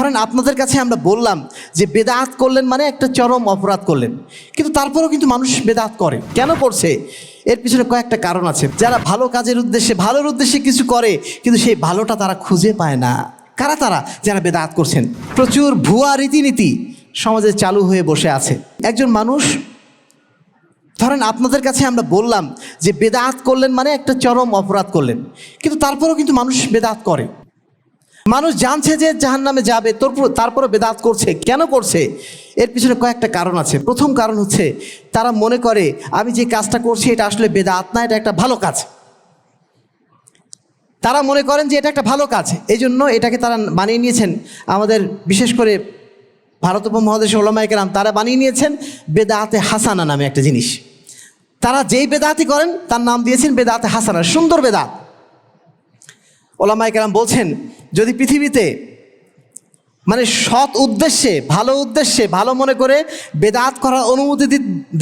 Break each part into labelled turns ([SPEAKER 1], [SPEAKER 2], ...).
[SPEAKER 1] ধরেন আপনাদের কাছে আমরা বললাম যে বেদাত করলেন মানে একটা চরম অপরাধ করলেন, কিন্তু তারপরেও কিন্তু মানুষ বেদাত করে। কেন করছে? এর পিছনে কয়েকটা কারণ আছে। যারা ভালো কাজের উদ্দেশ্যে, ভালোর উদ্দেশ্যে কিছু করে, কিন্তু সেই ভালোটা তারা খুঁজে পায় না। কারা তারা? যারা বেদাত করছেন। প্রচুর ভুয়া রীতিনীতি সমাজে চালু হয়ে বসে আছে। একজন মানুষ, ধরেন আপনাদের কাছে আমরা বললাম যে বেদাত করলেন মানে একটা চরম অপরাধ করলেন, কিন্তু তারপরেও কিন্তু মানুষ বেদাত করে। মানুষ জানছে যে জাহান্নামে যাবে, তারপরে বেদাত করছে। কেন করছে? এর পিছনে কয়েকটা কারণ আছে। প্রথম কারণ হচ্ছে তারা মনে করে আমি যে কাজটা করছি এটা আসলে বেদাত না, এটা একটা ভালো কাজ। তারা মনে করেন যে এটা একটা ভালো কাজ, এই জন্য এটাকে তারা বানিয়ে নিয়েছেন। আমাদের বিশেষ করে ভারত উপমহাদেশের ওলামায়ে কেরাম তারা বানিয়ে নিয়েছেন বেদাতে হাসানা নামে একটা জিনিস। তারা যেই বেদাতি করেন তার নাম দিয়েছেন বেদাতে হাসানা, সুন্দর বেদাত। ওলামায়ে কেরাম বলছেন যদি পৃথিবীতে মানে সৎ উদ্দেশ্যে, ভালো মনে করে বেদাত করার অনুমতি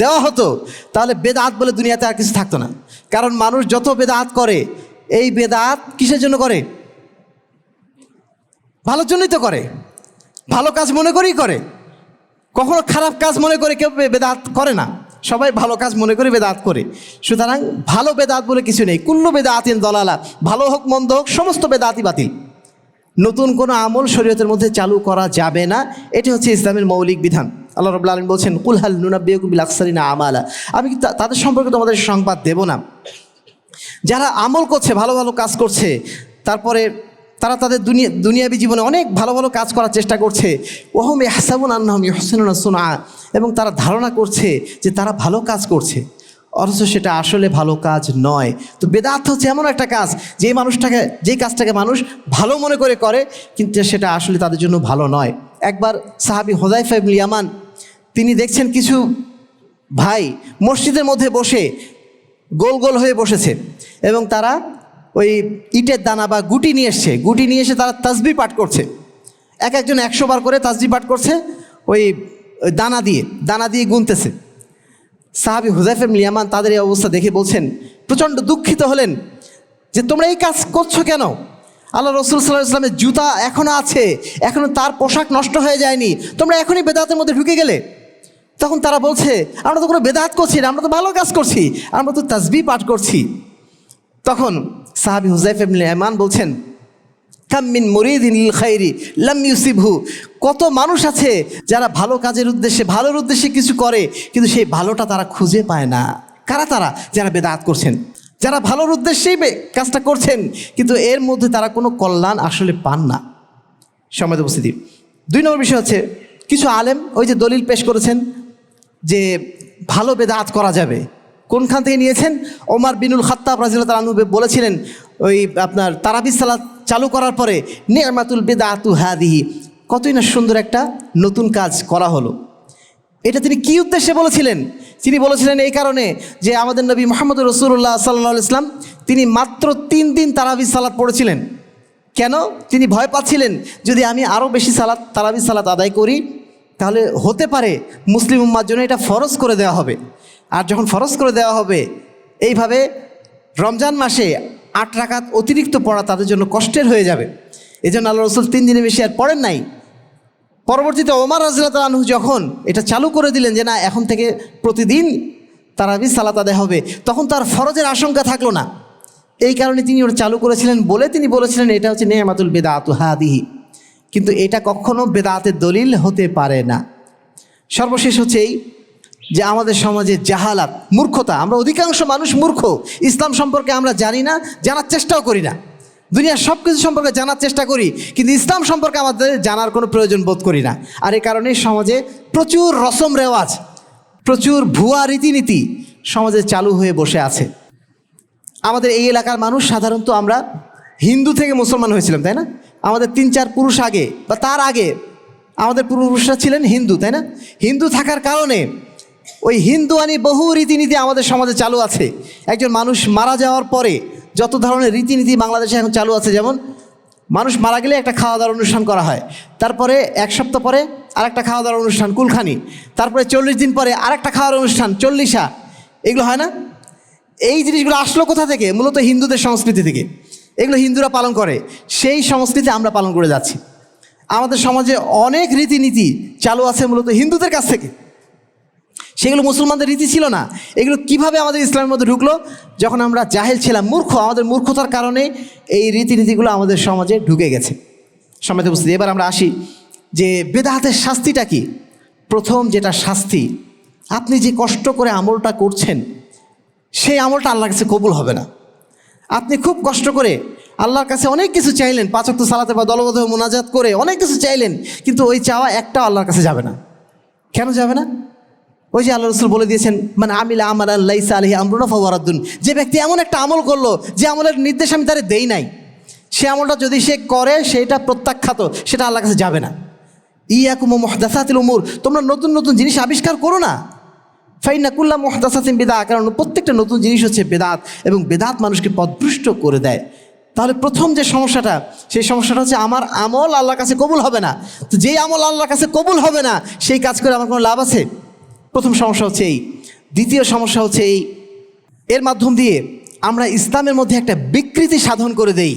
[SPEAKER 1] দেওয়া হতো, তাহলে বেদাত বলে দুনিয়াতে আর কিছু থাকতো না। কারণ মানুষ যত বেদাত করে, এই বেদাত কিসের জন্য করে? ভালোর জন্যই তো করে। ভালো কাজ মনে করেই করে। কখনো খারাপ কাজ মনে করে কেউ বেদাত করে না, সবাই ভালো কাজ মনে করে বেদাত করে। সুতরাং ভালো বেদাত বলে কিছু নেই। কুল্লু বেদাতিন দলালা, ভালো হোক মন্দ হোক সমস্ত বেদাতই বাতিল। নতুন কোনো আমল শরীয়তের মধ্যে চালু করা যাবে না, এটি হচ্ছে ইসলামের মৌলিক বিধান। আল্লাহ রাব্বুল আলামিন বলছেন কুল হাল নুনাব্বিউকুম বিল আখসারিনা আমালা, আমি কি তাদের সম্পর্কে তোমাদের সংবাদ দেব না যারা আমল করছে, ভালো ভালো কাজ করছে, তারপরে তারা তাদের দুনিয়াবী জীবনে অনেক ভালো ভালো কাজ করার চেষ্টা করছে। ওহুম ইয়াহসাবুনা আন্নাহুম ইউহসিনুনা সুনআ, এবং তারা ধারণা করছে যে তারা ভালো কাজ করছে, অথচ সেটা আসলে ভালো কাজ নয়। তো বেদাত হচ্ছে এমন একটা কাজ যেই কাজটাকে মানুষ ভালো মনে করে, কিন্তু সেটা আসলে তাদের জন্য ভালো নয়। একবার সাহাবী হুযায়ফা ইবনে ইয়ামান তিনি দেখছেন কিছু ভাই মসজিদের মধ্যে বসে গোল গোল হয়ে বসেছে, এবং তারা ওই ইটের দানা বা গুটি নিয়ে এসে তারা তাসবিহ পাঠ করছে। একজন 100 বার করে তাসবিহ পাঠ করছে, ওই দানা দিয়ে গুনতেছে। সাহাবী হুযায়ফা ইবনে ইয়ামান তাদের এই অবস্থা দেখে বলছেন, প্রচণ্ড দুঃখিত হলেন যে তোমরা এই কাজ করছো কেন? আল্লাহ রাসূল সাল্লাল্লাহু আলাইহি ওয়াসাল্লামের জুতা এখনও আছে, এখনও তার পোশাক নষ্ট হয়ে যায়নি, তোমরা এখনই বেদাতের মধ্যে ঢুকে গেলে। তখন তারা বলছে আমরা তো কোনো বেদাত করছি না, আমরা তো ভালো কাজ করছি, আমরা তো তাসবিহ পাঠ করছি। তখন সাহাবী হুযায়ফা ইবনে ইয়ামান বলছেন কাম মিন মুরিদিন লিল খাইরি লাম ইউসিবহু, কত মানুষ আছে যারা ভালো কাজের উদ্দেশ্যে, ভালোর উদ্দেশ্যে কিছু করে, কিন্তু সেই ভালোটা তারা খুঁজে পায় না। কারা তারা? যারা বেদাত করছেন, যারা ভালোর উদ্দেশ্যেই কাজটা করছেন, কিন্তু এর মধ্যে তারা কোনো কল্যাণ আসলে পান না। সম্মানিত উপস্থিতি, 2 নম্বর বিষয় হচ্ছে কিছু আলেম ওই যে দলিল পেশ করেছেন যে ভালো বেদাত করা যাবে। কোনখান থেকে নিয়েছেন? ওমর বিনুল খাত্তাব রাদিয়াল্লাহু তাআলা আনহু বলেছিলেন ওই আপনার তারাবির সালাত চালু করার পরে নি'মাতুল বিদআতু হাদিহি, কতই না সুন্দর একটা নতুন কাজ করা হলো। এটা তিনি কি উদ্দেশ্যে বলেছিলেন? তিনি বলেছিলেন এই কারণে যে আমাদের নবী মুহাম্মদ রাসূলুল্লাহ সাল্লাল্লাহু আলাইহি ওয়াসাল্লাম তিনি মাত্র 3 দিন তারাবির সালাত পড়েছিলেন। কেন? তিনি ভয় পাচ্ছিলেন যদি আমি আরও বেশি তারাবির সালাত আদায় করি, তাহলে হতে পারে মুসলিম উম্মার জন্য এটা ফরজ করে দেওয়া হবে। আর যখন ফরজ করে দেওয়া হবে, এইভাবে রমজান মাসে 8 রাকাত অতিরিক্ত পড়া তাদের জন্য কষ্টের হয়ে যাবে। এই জন্য আল্লাহ রাসূল 3 দিনের বেশি আর পড়েন নাই। পরবর্তীতে ওমর রাদিয়াল্লাহু তাআলা আনহু যখন এটা চালু করে দিলেন যে না এখন থেকে প্রতিদিন তারাবির সালাত আদায় হবে, তখন তার ফরজের আশঙ্কা থাকলো না। এই কারণে তিনি ওটা চালু করেছিলেন বলে তিনি বলেছিলেন এটা হচ্ছে নি'মাতুল বিদআতু হাদিহি, কিন্তু এটা কখনো বেদাতের দলিল হতে পারে না। সর্বশেষ হচ্ছে এই যে আমাদের সমাজে জাহালাত, মূর্খতা, আমরা অধিকাংশ মানুষ মূর্খ। ইসলাম সম্পর্কে আমরা জানি না, জানার চেষ্টাও করি না। দুনিয়ার সব কিছু সম্পর্কে জানার চেষ্টা করি, কিন্তু ইসলাম সম্পর্কে আমাদের জানার কোনো প্রয়োজন বোধ করি না। আর এই কারণে সমাজে প্রচুর রসম রেওয়াজ, প্রচুর ভুয়া রীতিনীতি সমাজে চালু হয়ে বসে আছে। আমাদের এই এলাকার মানুষ সাধারণত আমরা হিন্দু থেকে মুসলমান হয়েছিলাম, তাই না? আমাদের 3-4 পুরুষ আগে বা তার আগে আমাদের পূর্বপুরুষরা ছিলেন হিন্দু, তাই না? হিন্দু থাকার কারণে ওই হিন্দুয়ানি বহু রীতিনীতি আমাদের সমাজে চালু আছে। একজন মানুষ মারা যাওয়ার পরে যত ধরনের রীতিনীতি বাংলাদেশে এখন চালু আছে, যেমন মানুষ মারা গেলে একটা খাওয়া দাওয়ার অনুষ্ঠান করা হয়, তারপরে 1 সপ্তাহ পরে আরেকটা খাওয়া দাওয়ার অনুষ্ঠান কুলখানি, তারপরে 40 দিন পরে আরেকটা খাওয়ার অনুষ্ঠান চল্লিশা, এগুলো হয় না? এই জিনিসগুলো আসলো কোথা থেকে? মূলত হিন্দুদের সংস্কৃতি থেকে। এগুলো হিন্দুরা পালন করে, সেই সংস্কৃতি আমরা পালন করে যাচ্ছি। আমাদের সমাজে অনেক রীতিনীতি চালু আছে মূলত হিন্দুদের কাছ থেকে, সেগুলো মুসলমানদের রীতি ছিল না। এগুলো কিভাবে আমাদের ইসলামের মধ্যে ঢুকলো? যখন আমরা জাহেল ছিলাম, মূর্খ, আমাদের মূর্খতার কারণে এই রীতিনীতিগুলো আমাদের সমাজে ঢুকে গেছে। সমাজে বুঝতে, এবার আমরা আসি যে বেদাতের শাস্তিটা কি। প্রথম যেটা শাস্তি, আপনি যে কষ্ট করে আমলটা করছেন সেই আমলটা আল্লাহর কাছে কবুল হবে না। আপনি খুব কষ্ট করে আল্লাহর কাছে অনেক কিছু চাইলেন, 5 ওয়াক্ত সালাতে বা দলবদ্ধ মোনাজাত করে অনেক কিছু চাইলেন, কিন্তু ওই চাওয়া একটাও আল্লাহর কাছে যাবে না। কেন যাবে না? ওই যে আল্লাহ রাসূল বলে দিয়েছেন, মানে আমিলা আমালান লাইসা আলাইহি আমরুনা ফাহুয়া রাদ্দুন। যে ব্যক্তি এমন একটা আমল করলো যে আমলের নির্দেশ আমি তারে দেই নাই, সে আমলটা যদি সে করে সেটা প্রত্যাখ্যাত, সেটা আল্লাহর কাছে যাবে না। ইয়াকুম মুহদাসাতিল উমুর, তোমরা নতুন নতুন জিনিস আবিষ্কার করো না। ফাইন্না কুল্লা মুহদাসাতিন বিদআহ, কারণ প্রত্যেকটা নতুন জিনিস হচ্ছে বেদাত, এবং বেদাত মানুষকে পথভ্রষ্ট করে দেয়। তাহলে প্রথম যে সমস্যাটা, সেই সমস্যাটা হচ্ছে আমার আমল আল্লাহর কাছে কবুল হবে না। তো যেই আমল আল্লাহর কাছে কবুল হবে না, সেই কাজ করে আমার কোনো লাভ আছে? প্রথম সমস্যা হচ্ছে এই। দ্বিতীয় সমস্যা হচ্ছে এই, এর মাধ্যম দিয়ে আমরা ইসলামের মধ্যে একটা বিকৃতি সাধন করে দেই।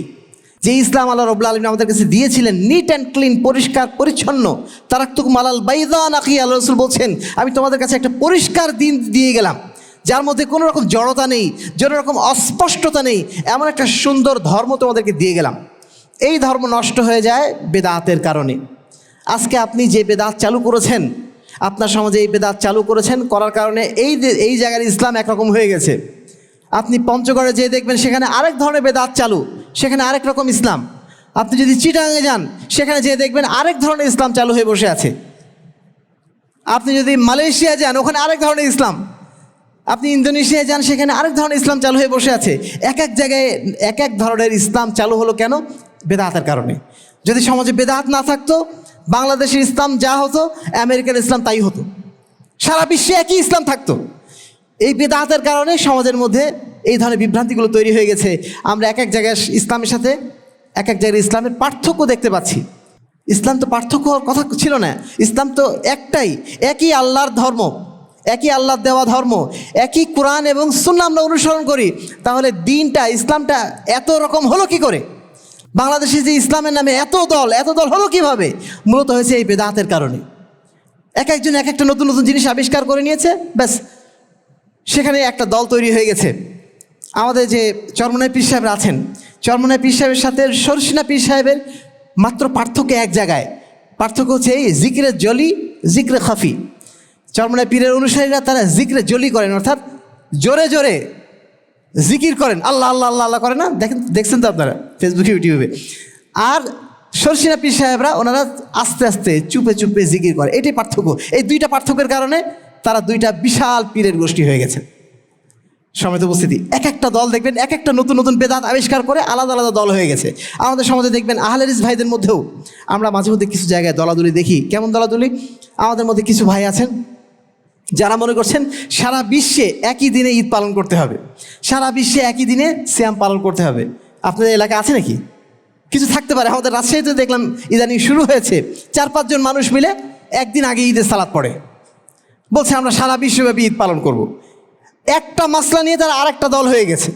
[SPEAKER 1] যে ইসলাম আল্লাহ রাব্বুল আলামিন আমাদের কাছে দিয়েছিলেন, নিট অ্যান্ড ক্লিন, পরিষ্কার পরিচ্ছন্ন, তারাকতুকুম আলাল বাইদা নাকি, আল্লাহ রাসূল বলছেন আমি তোমাদের কাছে একটা পরিষ্কার দিন দিয়ে গেলাম, যার মধ্যে কোনো রকম জড়তা নেই, কোনো রকম অস্পষ্টতা নেই, এমন একটা সুন্দর ধর্ম তোমাদেরকে দিয়ে গেলাম। এই ধর্ম নষ্ট হয়ে যায় বেদাতের কারণে। আজকে আপনি যে বেদাত চালু করেছেন, আপনার সমাজে এই বেদাত চালু করেছেন, করার কারণে এই জায়গার ইসলাম একরকম হয়ে গেছে। আপনি পঞ্চগড়ে যেয়ে দেখবেন সেখানে আরেক ধরনের বেদাত চালু, সেখানে আরেক রকম ইসলাম। আপনি যদি চিটাগাঙে যান, সেখানে যেয়ে দেখবেন আরেক ধরনের ইসলাম চালু হয়ে বসে আছে। আপনি যদি মালয়েশিয়া যান, ওখানে আরেক ধরনের ইসলাম। আপনি ইন্দোনেশিয়া যান, সেখানে আরেক ধরনের ইসলাম চালু হয়ে বসে আছে। এক এক জায়গায় এক এক ধরনের ইসলাম চালু হলো কেন? বেদাতের কারণে। যদি সমাজে বেদাত না থাকতো, বাংলাদেশের ইসলাম যা হতো, আমেরিকার ইসলাম তাই হতো, সারা বিশ্বে একই ইসলাম থাকতো। এই বেদাতের কারণে সমাজের মধ্যে এই ধরনের বিভ্রান্তিগুলো তৈরি হয়ে গেছে। আমরা এক এক জায়গায় ইসলামের সাথে এক এক জায়গায় ইসলামের পার্থক্য দেখতে পাচ্ছি। ইসলাম তো পার্থক্য হওয়ার কথা ছিল না। ইসলাম তো একটাই, একই আল্লাহর ধর্ম, একই আল্লাহর দেওয়া ধর্ম, একই কোরআন এবং সুন্নাহ আমরা অনুসরণ করি। তাহলে দিনটা, ইসলামটা এত রকম হলো কি করে? বাংলাদেশে যে ইসলামের নামে এত দল হলো কিভাবে? মূলত হয়েছে এই বেদাতের কারণে। এক একজন এক একটা নতুন নতুন জিনিস আবিষ্কার করে নিয়েছে, ব্যাস সেখানে একটা দল তৈরি হয়ে গেছে। আমাদের যে চরমনাই পীর সাহেবরা আছেন, চরমনাই পীর সাহেবের সাথে শর্ষিনা পীর সাহেবের মাত্র পার্থক্য এক জায়গায়। পার্থক্য হচ্ছে এই জিক্রে জলি, জিক্রে খাফি। চরমনাই পীরের অনুসারীরা তারা জিক্রে জলি করেন, অর্থাৎ জোরে জোরে জিকির করেন, আল্লাহ আল্লাহ আল্লাহ আল্লাহ করে না, দেখছেন তো আপনারা ফেসবুকে, ইউটিউবে। আর শর্ষিনা পীর সাহেবরা ওনারা আস্তে আস্তে চুপে চুপে জিকির করে। এটাই পার্থক্য। এই দুইটা পার্থক্যের কারণে তারা দুইটা বিশাল পীরের গোষ্ঠী হয়ে গেছে। সমেত উপস্থিতি, এক একটা দল দেখবেন এক একটা নতুন নতুন বেদাত আবিষ্কার করে আলাদা আলাদা দল হয়ে গেছে। আমাদের সমাজে দেখবেন আহলে হাদিস ভাইদের মধ্যেও আমরা মাঝে মধ্যে কিছু জায়গায় দলাদলি দেখি। কেমন দলাদলি? আমাদের মধ্যে কিছু ভাই আছেন যারা মনে করছেন সারা বিশ্বে একই দিনে ঈদ পালন করতে হবে, সারা বিশ্বে একই দিনে সিয়াম পালন করতে হবে। আপনাদের এলাকায় আছে নাকি? কিছু থাকতে পারে। আমাদের রাজশাহীতে দেখলাম ইদানিং শুরু হয়েছে, 4-5 জন মানুষ মিলে একদিন আগে ঈদের সালাত পড়ে, বলছে আমরা সারা বিশ্বব্যাপী ঈদ পালন করব। একটা মাসলা নিয়ে তারা আরেকটা দল হয়ে গেছে।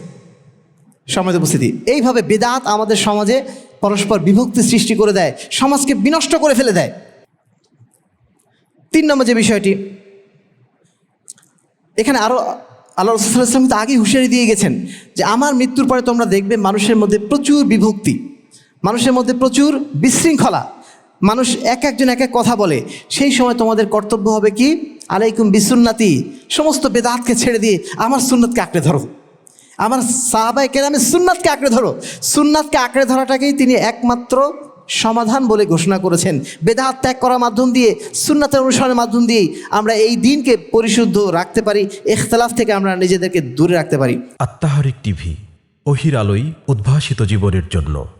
[SPEAKER 1] সমাজে উপস্থিতি, এইভাবে বেদাত আমাদের সমাজে পরস্পর বিভক্তি সৃষ্টি করে দেয়, সমাজকে বিনষ্ট করে ফেলে দেয়। 3 নম্বর যে বিষয়টি, এখানে আরও আল্লাহ রাসূল সাল্লাল্লাহু আলাইহি ওয়াসাল্লাম তো আগেই হুঁশিয়ারি দিয়ে গেছেন যে আমার মৃত্যুর পরে তোমরা দেখবে মানুষের মধ্যে প্রচুর বিভক্তি, মানুষের মধ্যে প্রচুর বিশৃঙ্খলা, মানুষ এক একজন এক এক কথা বলে। সেই সময় তোমাদের কর্তব্য হবে কি? আলাইকুম বিসুন্নতি, সমস্ত বেদাতকে ছেড়ে দিয়ে আমার সুন্নাতকে আঁকড়ে ধরো, আমার সাহাবায়ে কেরামের সুন্নাতকে আঁকড়ে ধরো। সুন্নাতকে আঁকড়ে ধরাটাকেই তিনি একমাত্র সমাধান বলে ঘোষণা করেছেন। বেদাত ত্যাগ করার মাধ্যম দিয়ে, সুন্নাতের অনুসরণের মাধ্যম দিয়েই আমরা এই দিনকে পরিশুদ্ধ রাখতে পারি, ইখতিলাফ থেকে আমরা নিজেদেরকে দূরে রাখতে পারি।
[SPEAKER 2] আত্মাহারিক টিভি, ওহির আলোয় উদ্ভাসিত জীবনের জন্য।